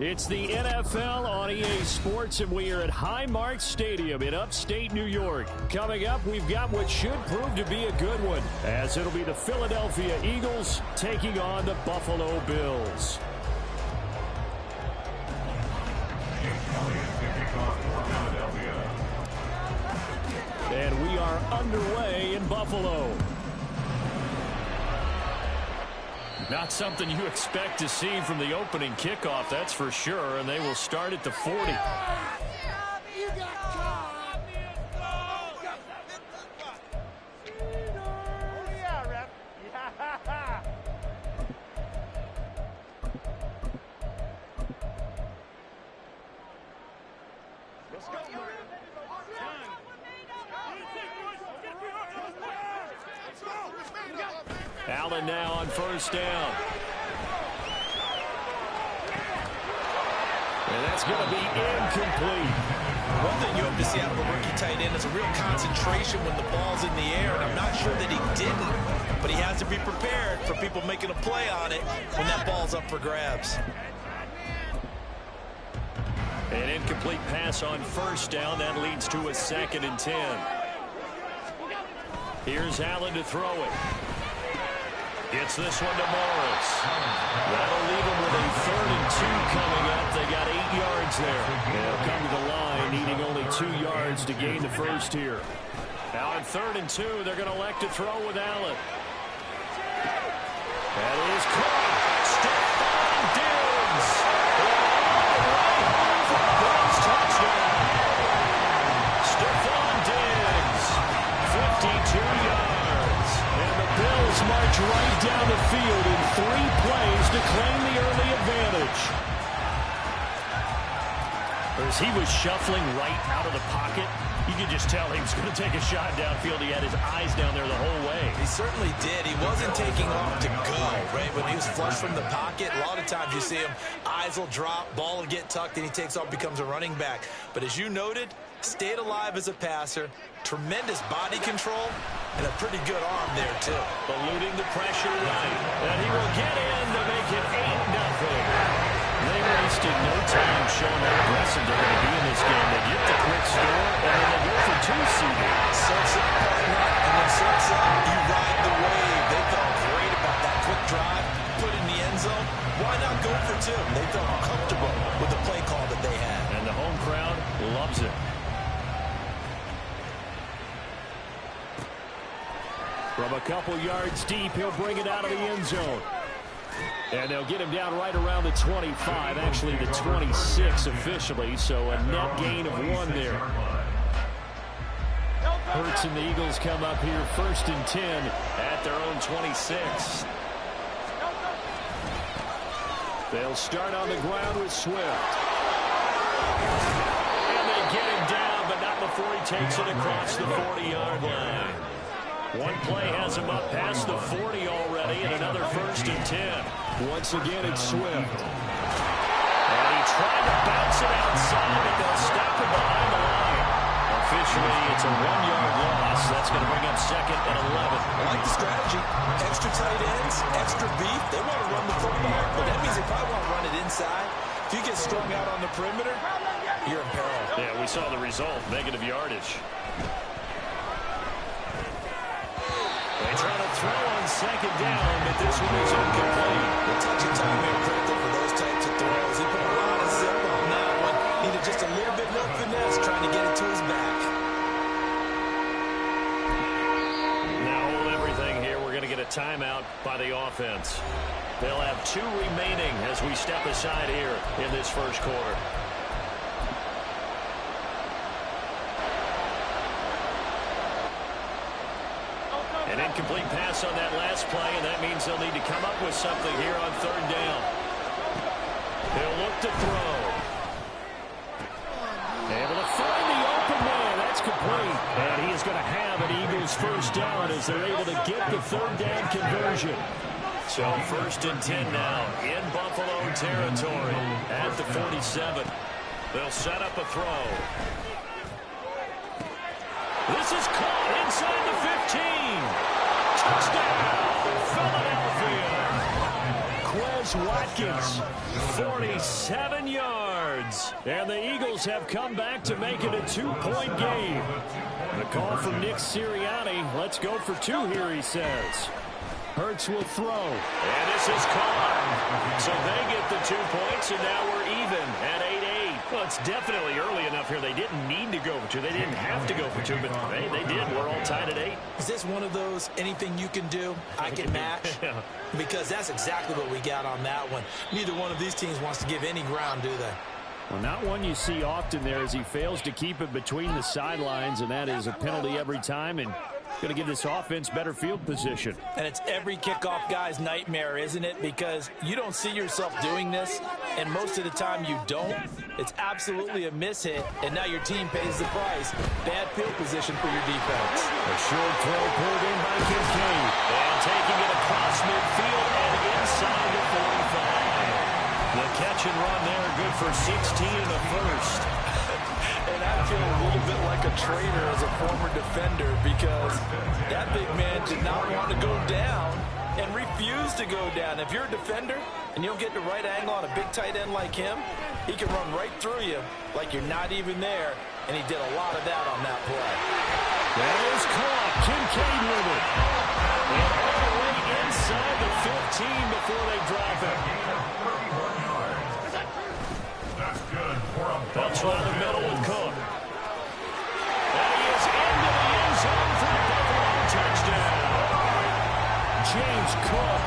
It's the NFL on EA Sports, and we are at Highmark Stadium in upstate New York. Coming up, we've got what should prove to be a good one, as it'll be the Philadelphia Eagles taking on the Buffalo Bills. And we are underway in Buffalo. Not something you expect to see from the opening kickoff, that's for sure, and they will start at the 40. Allen now on first down. And that's going to be incomplete. One thing you hope to see out of a rookie tight end is a real concentration when the ball's in the air, and I'm not sure that he didn't, but he has to be prepared for people making a play on it when that ball's up for grabs. An incomplete pass on first down. That leads to a 2nd and 10. Here's Allen to throw it. Gets this one to Morris. That'll leave him with a 3rd and 2 coming up. They got 8 yards there. They'll come to the line, needing only 2 yards to gain the first here. Now on 3rd and 2, they're going to elect to throw with Allen. That is caught. Stephon Diggs. Bills touchdown. Stephon Diggs, 52 yards. And the Bills march right down the field in 3 plays to claim the early advantage. As he was shuffling right out of the pocket, you could just tell he was going to take a shot downfield. He had his eyes down there the whole way. He certainly did. He wasn't taking off to go, right? When he was flush from the pocket, a lot of times you see him, eyes will drop, ball will get tucked, and he takes off, becomes a running back. But as you noted, stayed alive as a passer, tremendous body control, and a pretty good arm there, too. Eluding the pressure right. And he will get in to make it 8-0. They wasted no time showing how aggressive they're going to be in this game. They get the quick score, and then they go for 2 seeded. Surfs up, partner, and then surfs up, you ride the wave. They felt great about that quick drive, put in the end zone. Why not go for 2? They felt comfortable with the play call that they had. And the home crowd loves it. From a couple yards deep, he'll bring it out of the end zone. And they'll get him down right around the 25, actually the 26 officially, so a net gain of 1 there. Hurts and the Eagles come up here 1st and 10 at their own 26. They'll start on the ground with Swift. And they get him down, but not before he takes it across the 40-yard line. One play has him up past the 40 already, and another 1st and 10. Once again, it's Swift. And he tried to bounce it outside, and they'll stop him behind the line. Officially, it's a 1-yard loss. That's going to bring up 2nd and 11. I like the strategy. Extra tight ends, extra beef. They want to run the football, but that means they probably want to run it inside. If you get strung out on the perimeter, you're in peril. Yeah, we saw the result, negative yardage. They try to throw on 2nd down, but this one is incomplete. The touch and time here critical for those types of throws. He put a lot of zip on that one. Needed just a little bit more finesse trying to get it to his back. Now hold everything here. We're going to get a timeout by the offense. They'll have 2 remaining as we step aside here in this first quarter. An incomplete pass on that last play, and that means they'll need to come up with something here on 3rd down. They'll look to throw. Able to find the open man. That's complete. And he is going to have an Eagles 1st down as they're able to get the 3rd down conversion. So 1st and 10 now in Buffalo territory at the 47. They'll set up a throw. This is caught inside the 15. Touchdown, Philadelphia. Quez Here's Watkins, 47 yards. And the Eagles have come back to make it a 2-point game. The call from Nick Sirianni. Let's go for 2 here, he says. Hurts will throw. And this is caught. So they get the 2 points, and now we're even at 8-8. Well, it's definitely early enough here. They didn't need to go for 2. They didn't have to go for 2, but hey, they did. We're all tied at 8. Is this one of those anything you can do, I can match? Yeah. Because that's exactly what we got on that one. Neither one of these teams wants to give any ground, do they? Well, not one you see often there as he fails to keep it between the sidelines, and that is a penalty every time, and going to give this offense better field position. And it's every kickoff guy's nightmare, isn't it? Because you don't see yourself doing this, and most of the time you don't. It's absolutely a mishit, and now your team pays the price. Bad field position for your defense. A short throw pulled in by Kincaid. And taking it across midfield and inside the 45. The catch and run there, good for 16 and a first. And I feel a little bit like a traitor as a former defender because that big man did not want to go down and refused to go down. If you're a defender and you don't get the right angle on a big tight end like him, he can run right through you like you're not even there, and he did a lot of that on that play. That is caught. Kincaid with it. And all the way inside the 15 before they drop it. They'll try the middle with Cook. And he is into the end zone for the Buffalo touchdown. James Cook,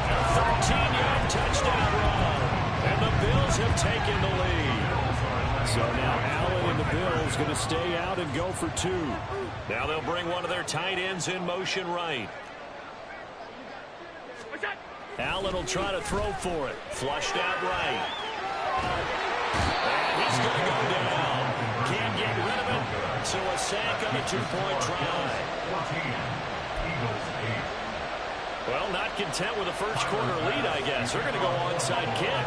a 13-yard touchdown run. And the Bills have taken the lead. So now Allen and the Bills going to stay out and go for 2. Now they'll bring one of their tight ends in motion right. Allen will try to throw for it. Flushed out right. And he's going to go down. Can't get rid of it. So a sack on a 2-point try. Well, not content with a first quarter lead, I guess. They're going to go onside kick.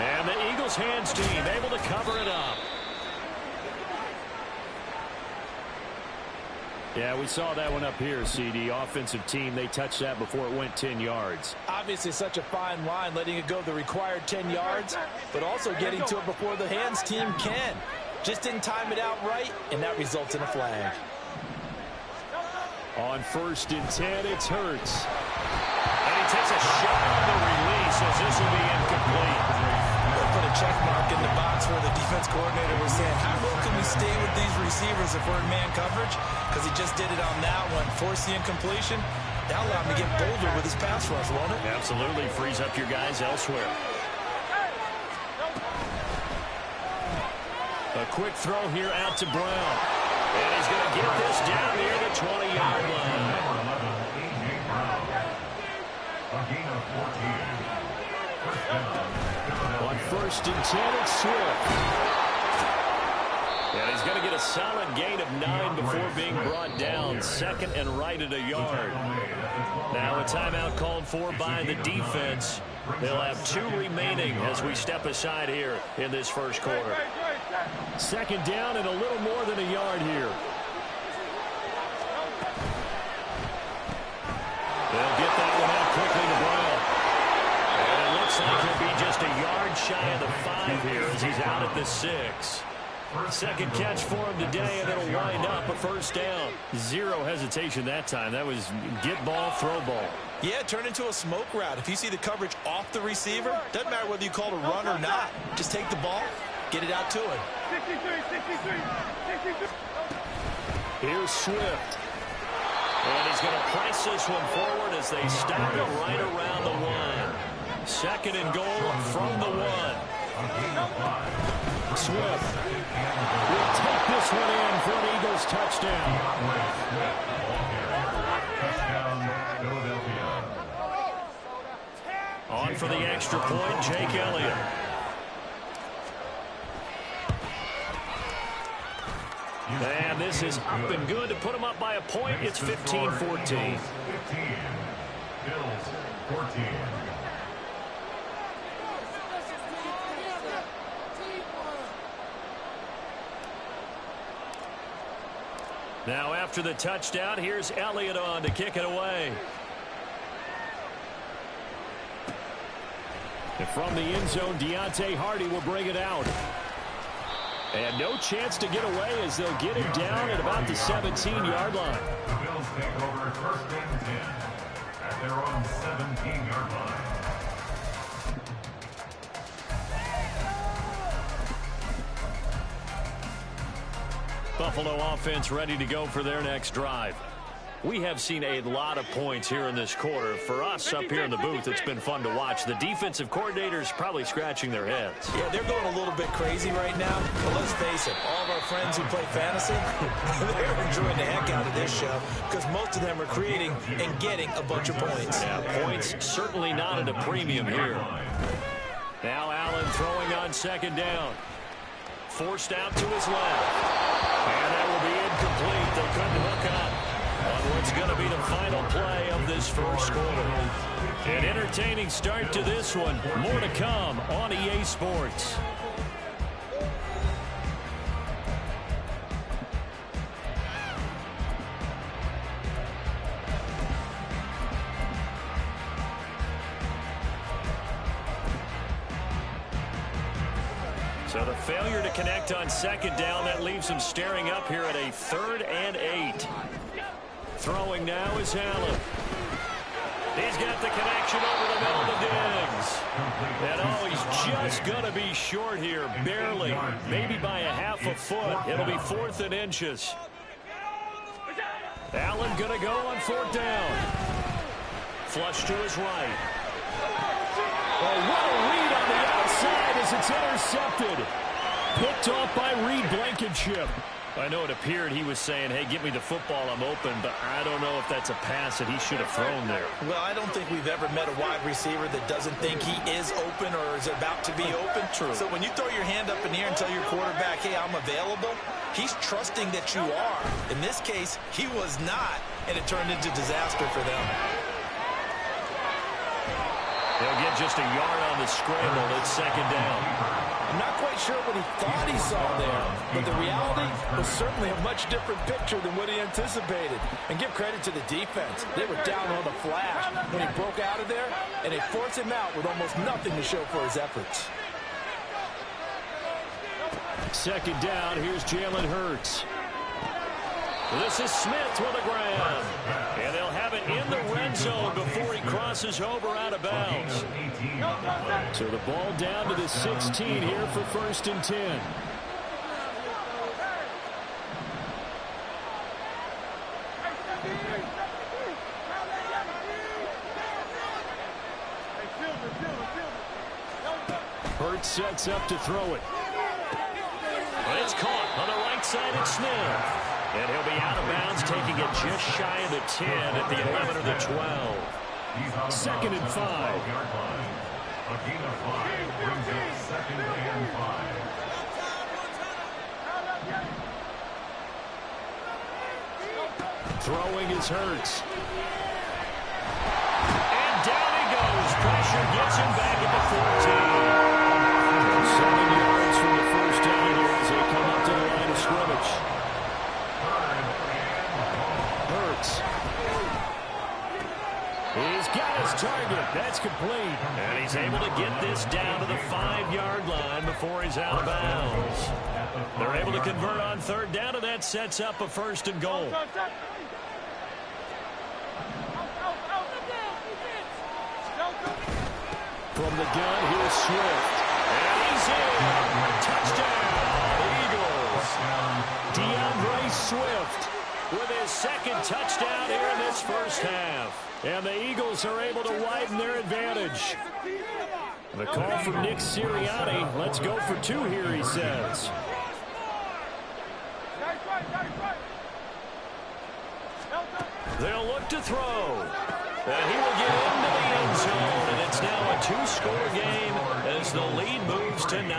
And the Eagles hands team able to cover it up. Yeah, we saw that one up here, CD. Offensive team, they touched that before it went 10 yards. Obviously such a fine line, letting it go the required 10 yards, but also getting to it before the hands team can. Just didn't time it out right, and that results in a flag. On 1st and 10, it's Hurts. And he takes a shot on the release as this will be incomplete. Put a check mark in the box where the defense coordinator was saying, how well can we stay with these receivers if we're in man coverage? Because he just did it on that one. Force the incompletion. That allowed him to get bolder with his pass rush, won't it? Absolutely. Frees up your guys elsewhere. A quick throw here out to Brown. And he's going to get this down near the 20-yard line. A gain of 14. On 1st and 10, it's Swift. And he's going to get a solid gain of 9 before being brought down. 2nd and right at a yard. Now a timeout called for by the defense. They'll have 2 remaining as we step aside here in this first quarter. 2nd down and a little more than a yard here. They'll get that one out quickly to Brown. And it looks like he'll be just a yard shy of the 5 here as he's out at the 6. Second catch for him today, and it'll wind up a first down. Zero hesitation that time. That was get ball, throw ball. Yeah, turn into a smoke route. If you see the coverage off the receiver, doesn't matter whether you call it a run or not. Just take the ball, get it out to him. 63. Here's Swift. And he's going to press this one forward as they stop it right around the 1. 2nd and goal from the 1. Swift will take this one in for an Eagles touchdown. On for the extra point, Jake Elliott. And this is up and good to put them up by a point. It's 15-14. 15. Bills 14. Now after the touchdown, here's Elliott on to kick it away. And from the end zone, Deontay Hardy will bring it out. And no chance to get away as they'll get him down at about the 17-yard line. The Bills take over first and 10 at their own 17-yard line. Buffalo offense ready to go for their next drive. We have seen a lot of points here in this quarter. For us up here in the booth, it's been fun to watch. The defensive coordinators probably scratching their heads. Yeah, they're going a little bit crazy right now. But let's face it, all of our friends who play fantasy, they're enjoying the heck out of this show because most of them are creating and getting a bunch of points. Yeah, points certainly not at a premium here. Now Allen throwing on second down. Forced out to his left. And that will be incomplete. They couldn't hook up on what's going to be the final play of this first quarter. An entertaining start to this one. More to come on EA Sports. So the failure to connect on second down, that leaves him staring up here at a 3rd and 8. Throwing now is Allen. He's got the connection over the middle to Diggs. And oh, he's just going to be short here, barely, maybe by a half a foot. It'll be 4th and inches. Allen going to go on 4th down. Flush to his right. Oh, what a read on the outside as it's intercepted. Picked off by Reed Blankenship. I know it appeared he was saying, hey, get me the football, I'm open, but I don't know if that's a pass that he should have thrown there. Well, I don't think we've ever met a wide receiver that doesn't think he is open or is about to be open. True. So when you throw your hand up in the air and tell your quarterback, hey, I'm available, he's trusting that you are. In this case, he was not, and it turned into disaster for them. They'll get just a yard on the scramble. It's second down. I'm not quite sure what he thought he saw there, but the reality was certainly a much different picture than what he anticipated. And give credit to the defense. They were down on the flash when he broke out of there, and they forced him out with almost nothing to show for his efforts. Second down, here's Jalen Hurts. This is Smith with a grab. And they'll have it in the red zone before he crosses over out of bounds. So the ball down to the 16 here for 1st and 10. Hurts sets up to throw it. But it's caught on the right side at Smith. And he'll be out of bounds, taking it just shy of the 10 at the 11 or the 12. 2nd and 5. A gain of 5 brings up 2nd and 5. Throwing is Hurts. And down he goes. Pressure gets him back at the 14. 7 yards from the first down here as they come up to the line of scrimmage. Hurts. He's got his target. That's complete. And he's able to get this down to the 5-yard line before he's out of bounds. They're able to convert on 3rd down, and that sets up a 1st and goal. From the gun, here's Swift. And he's in. Touchdown, Eagles. DeAndre Swift with his 2nd touchdown here in this first half. And the Eagles are able to widen their advantage. The call from Nick Sirianni. Let's go for 2 here, he says. They'll look to throw. And he will get into the end zone. And it's now a 2-score game as the lead moves to 9.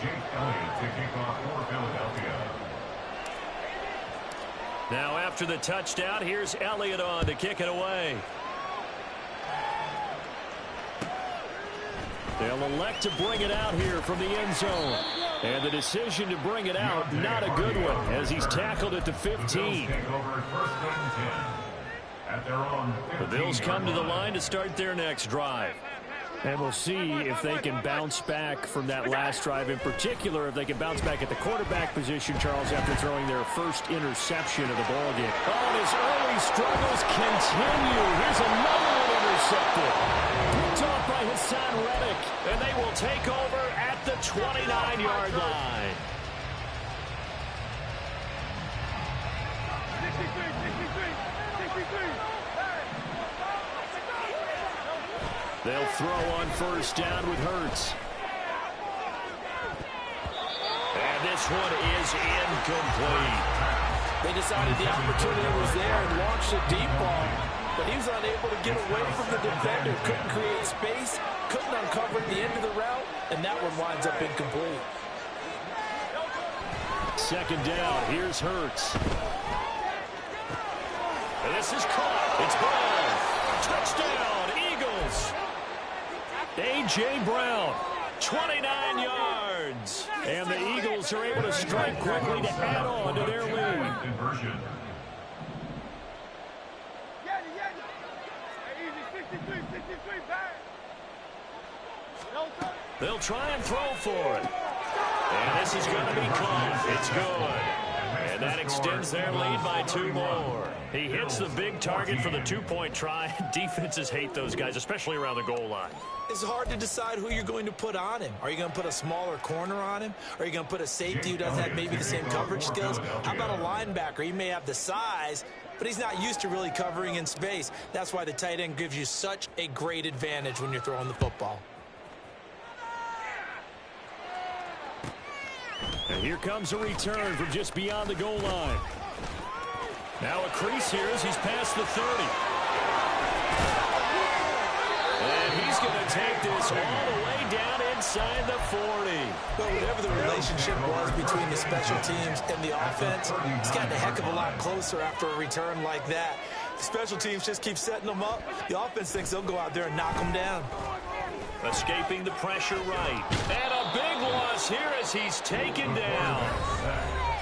Jake Elliott to kick off for Philadelphia. Now after the touchdown, here's Elliott on to kick it away. They'll elect to bring it out here from the end zone. And the decision to bring it out, not a good one, as he's tackled at the 15. The Bills come to the line to start their next drive. And we'll see if they can bounce back from that last drive. In particular, if they can bounce back at the quarterback position, Charles, after throwing their first interception of the ballgame. Oh, and his early struggles continue. Here's another one intercepted. Picked off by Hassan Reddick. And they will take over at the 29-yard line. 63. They'll throw on first down with Hurts. And this one is incomplete. They decided the opportunity was there and launched a deep ball, but he was unable to get away from the defender. Couldn't create space, couldn't uncover the end of the route, and that one winds up incomplete. Second down, here's Hurts. And this is caught. It's Brown. Touchdown, Eagles. A.J. Brown, 29 yards. And the Eagles are able to strike quickly to add on to their lead. They'll try and throw for it. And this is going to be caught. It's good. And that extends their lead by 2 more. He hits the big target for the 2-point try. Defenses hate those guys, especially around the goal line. It's hard to decide who you're going to put on him. Are you going to put a smaller corner on him? Or are you going to put a safety who doesn't have maybe the same coverage skills? How about a linebacker? He may have the size, but he's not used to really covering in space. That's why the tight end gives you such a great advantage when you're throwing the football. And here comes a return from just beyond the goal line. Now a crease here as he's past the 30. And he's going to take this all the way down inside the 40. Well, whatever the relationship was between the special teams and the offense, it's gotten a heck of a lot closer after a return like that. The special teams just keep setting them up. The offense thinks they'll go out there and knock them down. Escaping the pressure right. And a big loss here as he's taken down.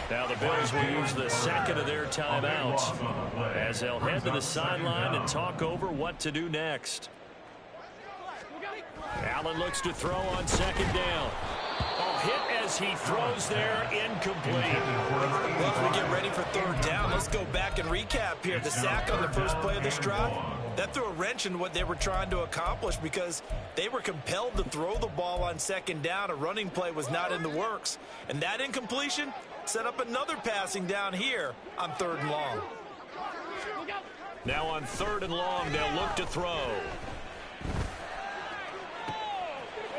Now the Bills will use the second of their timeouts as they'll head to the sideline and talk over what to do next. Allen looks to throw on second down. Oh, hit as he throws there, incomplete. Well, as we get ready for third down, let's go back and recap here. The sack on the first play of this drive, that threw a wrench in what they were trying to accomplish because they were compelled to throw the ball on second down. A running play was not in the works. And that incompletion set up another passing down here on third and long. Now on third and long, they'll look to throw.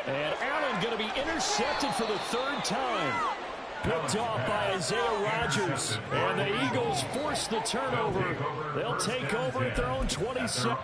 And Allen going to be intercepted for the third time. Picked off by Isaiah Rodgers. And the Eagles force the turnover. They'll take over at their own 27.